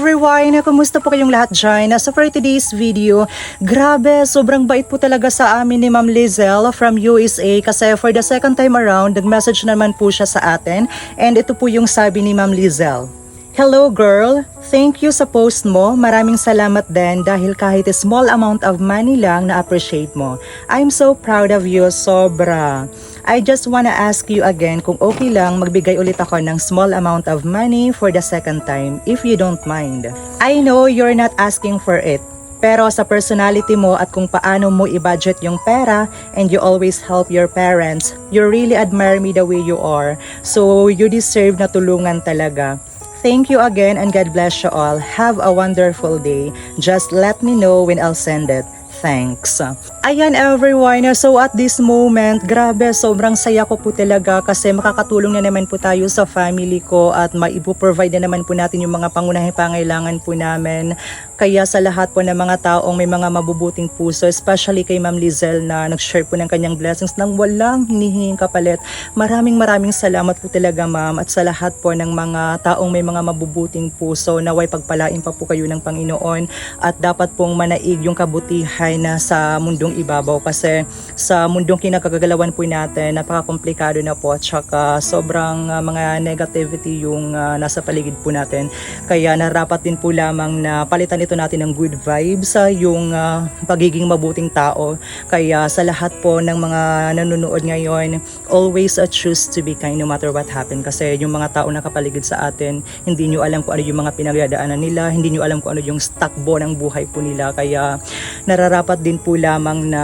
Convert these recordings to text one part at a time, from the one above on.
everyone! Kumusta po kayong lahat dyan? So for today's video, grabe, sobrang bait po talaga sa amin ni Ma'am Lizelle from USA kasi for the second time around, nag-message naman po siya sa atin and ito po yung sabi ni Ma'am Lizelle. Hello girl, thank you sa post mo. Maraming salamat din dahil kahit a small amount of money lang na-appreciate mo. I'm so proud of you, sobra. I just wanna ask you again kung okay lang magbigay ulit ako ng small amount of money for the second time if you don't mind. I know you're not asking for it. Pero sa personality mo at kung paano mo i-budget yung pera and you always help your parents, you really admire me the way you are. So you deserve na tulungan talaga. Thank you again and God bless you all. Have a wonderful day. Just let me know when I'll send it. Thanks. Ayan everyone, so at this moment, grabe, sobrang saya ko po talaga kasi makakatulong na naman po tayo sa family ko at maipo-provide na naman po natin yung mga pangunahing pangailangan po namin. Kaya sa lahat po ng mga taong may mga mabubuting puso, especially kay Ma'am Lizelle na nag-share po ng kanyang blessings nang walang hinihinging kapalit. Maraming salamat po talaga ma'am at sa lahat po ng mga taong may mga mabubuting puso naway pagpalain pa po kayo ng Panginoon at dapat pong manaig yung kabutihan na sa mundong ibabaw kasi sa mundong kinakagagalawan po natin napaka-komplikado na po at saka sobrang mga negativity yung nasa paligid po natin. Kaya narapat din po lamang na palitan ito natin ng good vibes, yung pagiging mabuting tao. Kaya sa lahat po ng mga nanonood ngayon, always choose to be kind no matter what happen. Kasi yung mga tao nakapaligid sa atin, hindi nyo alam kung ano yung mga pinagdadaanan nila, hindi nyo alam kung ano yung takbo ng buhay po nila. Kaya nararapat din po lamang na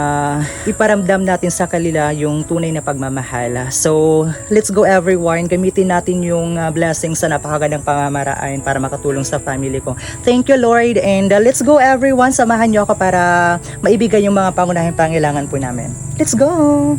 iparamdam natin sa kanila yung tunay na pagmamahal. So, let's go everyone. Gamitin natin yung blessings sa napakagandang pamamaraan para makatulong sa family ko. Thank you Lord and let's go everyone. Samahan nyo ako para maibigay yung mga pangunahing pangailangan po namin. Let's go!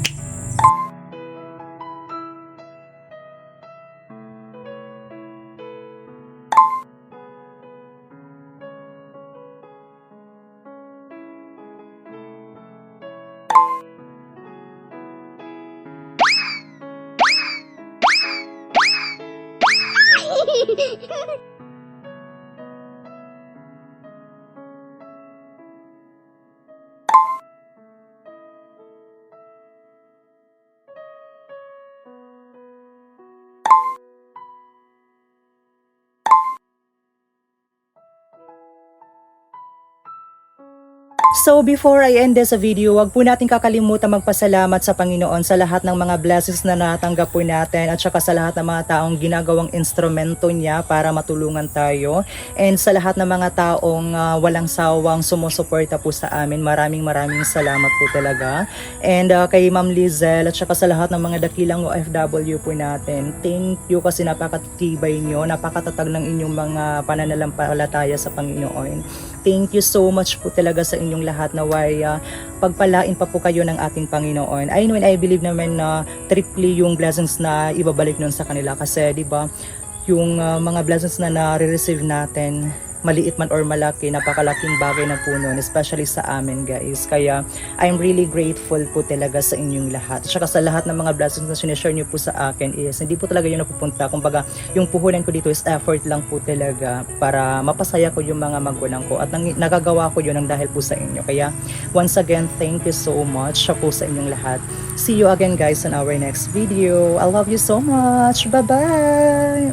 So before I end this video, wag po natin kakalimutan magpasalamat sa Panginoon sa lahat ng mga blessings na natanggap po natin at saka sa lahat ng mga taong ginagawang instrumento niya para matulungan tayo and sa lahat ng mga taong walang sawang sumusuporta po sa amin. Maraming salamat po talaga. And kay Ma'am Lizelle at saka sa lahat ng mga dakilang OFW po natin, thank you kasi napakatibay nyo, napakatatag ng inyong mga pananampalataya sa Panginoon. Thank you so much po talaga sa inyong lahat na pagpalain pa po kayo ng ating Panginoon. I know and I believe naman na triply yung blessings na ibabalik nun sa kanila kasi 'di ba yung mga blessings na na-receive natin, maliit man or malaki, napakalaking bagay na po nun, especially sa amin guys. Kaya I'm really grateful po talaga sa inyong lahat. At saka sa lahat ng mga blessings na sinishare nyo po sa akin is hindi po talaga yun napupunta. Kumbaga yung puhunan ko dito is effort lang po talaga para mapasaya ko yung mga magulang ko at nagagawa ko yun ng dahil po sa inyo. Kaya once again, thank you so much po sa inyong lahat. See you again guys on our next video. I love you so much. Bye bye.